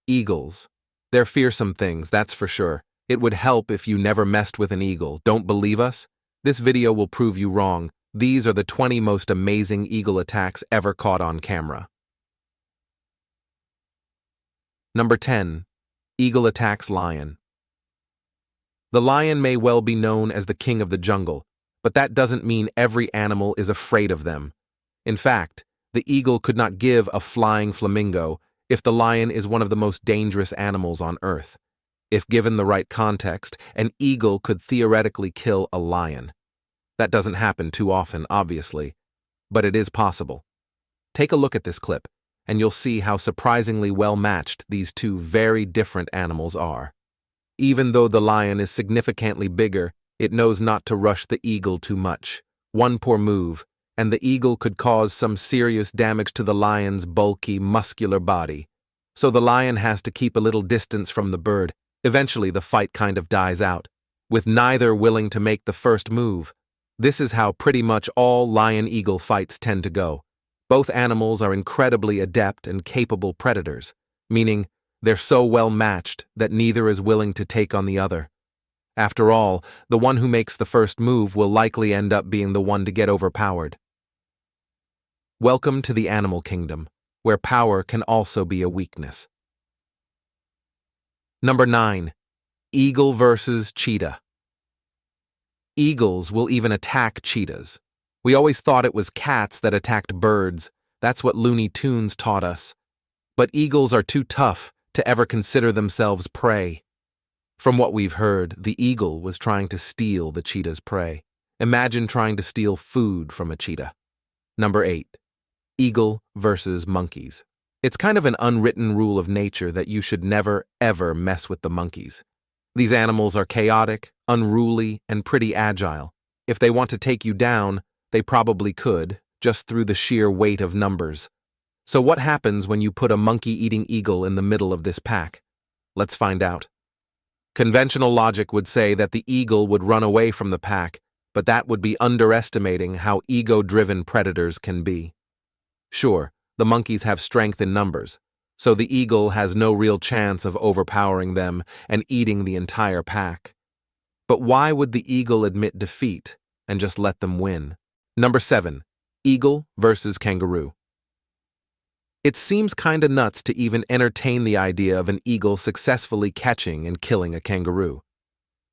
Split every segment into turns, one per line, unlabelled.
Eagles. They're fearsome things, that's for sure. It would help if you never messed with an eagle. Don't believe us? This video will prove you wrong. These are the 20 most amazing eagle attacks ever caught on camera. Number 10. Eagle attacks lion. The lion may well be known as the king of the jungle, but that doesn't mean every animal is afraid of them. In fact, the eagle could not give a flying flamingo if the lion is one of the most dangerous animals on Earth. If given the right context, an eagle could theoretically kill a lion. That doesn't happen too often, obviously, but it is possible. Take a look at this clip, and you'll see how surprisingly well-matched these two very different animals are. Even though the lion is significantly bigger, it knows not to rush the eagle too much. One poor move, and the eagle could cause some serious damage to the lion's bulky, muscular body. So the lion has to keep a little distance from the bird. Eventually, the fight kind of dies out, with neither willing to make the first move. This is how pretty much all lion-eagle fights tend to go. Both animals are incredibly adept and capable predators, meaning they're so well matched that neither is willing to take on the other. After all, the one who makes the first move will likely end up being the one to get overpowered. Welcome to the animal kingdom, where power can also be a weakness. Number 9. Eagle versus cheetah. Eagles will even attack cheetahs. We always thought it was cats that attacked birds. That's what Looney Tunes taught us. But eagles are too tough to ever consider themselves prey. From what we've heard, the eagle was trying to steal the cheetah's prey. Imagine trying to steal food from a cheetah. Number 8. Eagle versus monkeys. It's kind of an unwritten rule of nature that you should never, ever mess with the monkeys. These animals are chaotic, unruly, and pretty agile. If they want to take you down, they probably could, just through the sheer weight of numbers. So what happens when you put a monkey-eating eagle in the middle of this pack? Let's find out. Conventional logic would say that the eagle would run away from the pack, but that would be underestimating how ego-driven predators can be. Sure, the monkeys have strength in numbers, so the eagle has no real chance of overpowering them and eating the entire pack. But why would the eagle admit defeat and just let them win? Number 7. Eagle versus kangaroo. It seems kinda nuts to even entertain the idea of an eagle successfully catching and killing a kangaroo.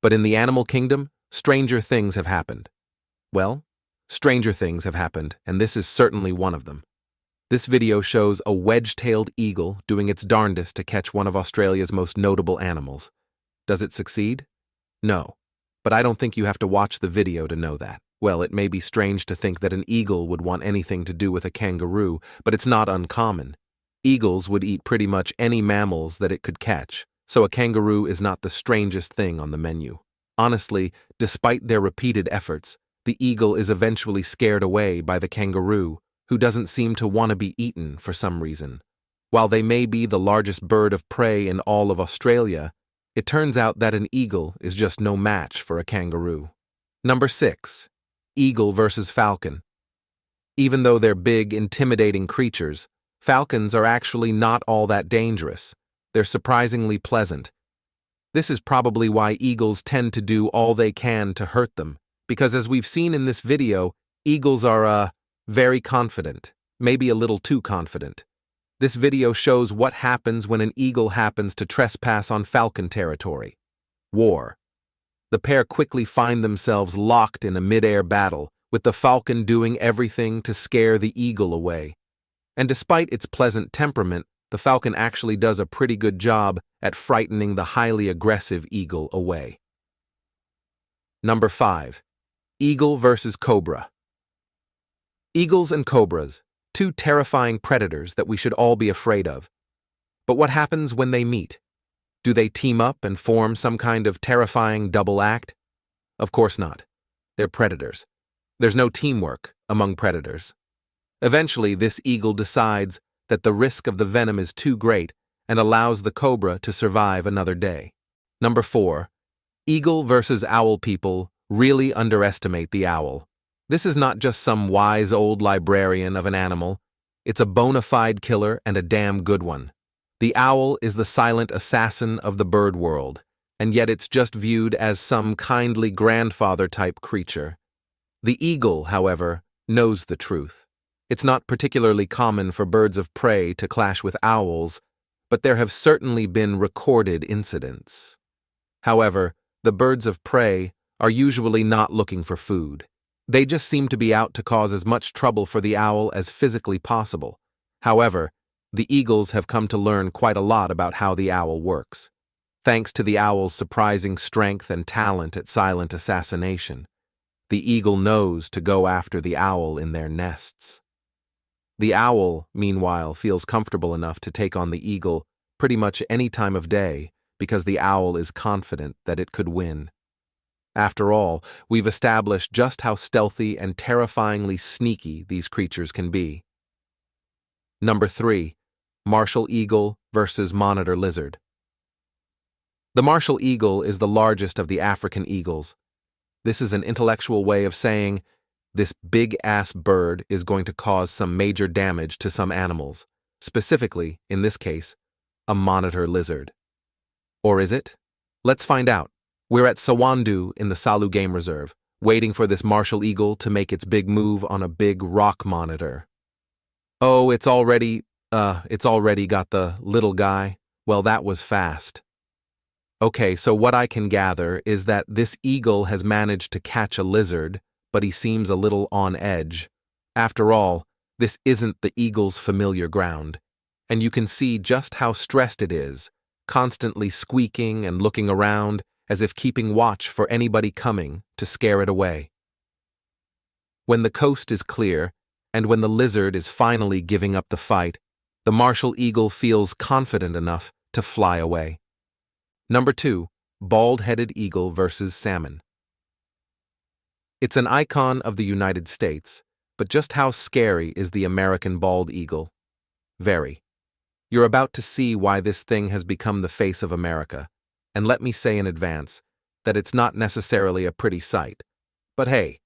But in the animal kingdom, stranger things have happened. Well, stranger things have happened, and this is certainly one of them. This video shows a wedge-tailed eagle doing its darndest to catch one of Australia's most notable animals. Does it succeed? No. But I don't think you have to watch the video to know that. Well, it may be strange to think that an eagle would want anything to do with a kangaroo, but it's not uncommon. Eagles would eat pretty much any mammals that it could catch, so a kangaroo is not the strangest thing on the menu. Honestly, despite their repeated efforts, the eagle is eventually scared away by the kangaroo, who doesn't seem to want to be eaten for some reason. While they may be the largest bird of prey in all of Australia, it turns out that an eagle is just no match for a kangaroo. Number 6. Eagle versus falcon. Even though they're big, intimidating creatures, falcons are actually not all that dangerous. They're surprisingly pleasant. This is probably why eagles tend to do all they can to hurt them, because as we've seen in this video, eagles are, very confident, maybe a little too confident. This video shows what happens when an eagle happens to trespass on falcon territory. War. The pair quickly find themselves locked in a mid-air battle, with the falcon doing everything to scare the eagle away. And despite its pleasant temperament, the falcon actually does a pretty good job at frightening the highly aggressive eagle away. Number 5. Eagle versus cobra. Eagles and cobras, two terrifying predators that we should all be afraid of. But what happens when they meet? Do they team up and form some kind of terrifying double act? Of course not. They're predators. There's no teamwork among predators. Eventually, this eagle decides that the risk of the venom is too great and allows the cobra to survive another day. Number 4. Eagle versus owl. People really underestimate the owl. This is not just some wise old librarian of an animal. It's a bona fide killer and a damn good one. The owl is the silent assassin of the bird world, and yet it's just viewed as some kindly grandfather-type creature. The eagle, however, knows the truth. It's not particularly common for birds of prey to clash with owls, but there have certainly been recorded incidents. However, the birds of prey are usually not looking for food. They just seem to be out to cause as much trouble for the owl as physically possible. However, the eagles have come to learn quite a lot about how the owl works. Thanks to the owl's surprising strength and talent at silent assassination, the eagle knows to go after the owl in their nests. The owl, meanwhile, feels comfortable enough to take on the eagle pretty much any time of day because the owl is confident that it could win. After all, we've established just how stealthy and terrifyingly sneaky these creatures can be. Number 3. Martial eagle versus monitor lizard. The martial eagle is the largest of the African eagles. This is an intellectual way of saying this big-ass bird is going to cause some major damage to some animals, specifically, in this case, a monitor lizard. Or is it? Let's find out. We're at Sawandu in the Salu Game Reserve, waiting for this martial eagle to make its big move on a big rock monitor. Oh, it's already got the little guy. Well, that was fast. Okay, so what I can gather is that this eagle has managed to catch a lizard, but he seems a little on edge. After all, this isn't the eagle's familiar ground, and you can see just how stressed it is, constantly squeaking and looking around as if keeping watch for anybody coming to scare it away. When the coast is clear, and when the lizard is finally giving up the fight, the martial eagle feels confident enough to fly away. Number 2. Bald-headed eagle versus salmon. It's an icon of the United States, but just how scary is the American bald eagle? Very. You're about to see why this thing has become the face of America, and let me say in advance that it's not necessarily a pretty sight. But hey,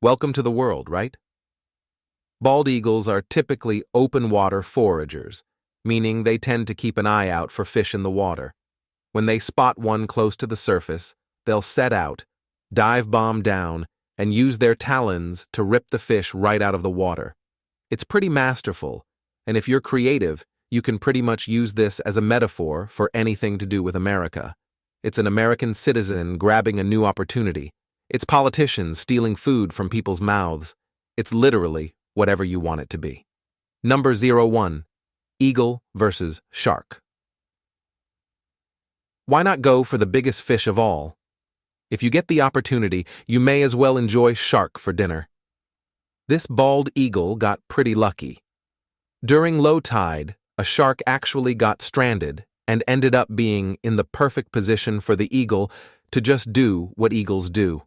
welcome to the world, right? Bald eagles are typically open-water foragers, meaning they tend to keep an eye out for fish in the water. When they spot one close to the surface, they'll set out, dive bomb down, and use their talons to rip the fish right out of the water. It's pretty masterful, and if you're creative, you can pretty much use this as a metaphor for anything to do with America. It's an American citizen grabbing a new opportunity. It's politicians stealing food from people's mouths. It's literally whatever you want it to be. Number 01. Eagle versus shark. Why not go for the biggest fish of all? If you get the opportunity, you may as well enjoy shark for dinner. This bald eagle got pretty lucky. During low tide, a shark actually got stranded and ended up being in the perfect position for the eagle to just do what eagles do.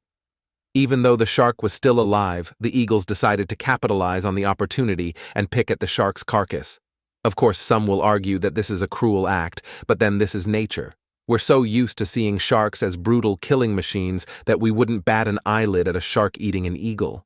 Even though the shark was still alive, the eagles decided to capitalize on the opportunity and pick at the shark's carcass. Of course, some will argue that this is a cruel act, but then this is nature. We're so used to seeing sharks as brutal killing machines that we wouldn't bat an eyelid at a shark eating an eagle.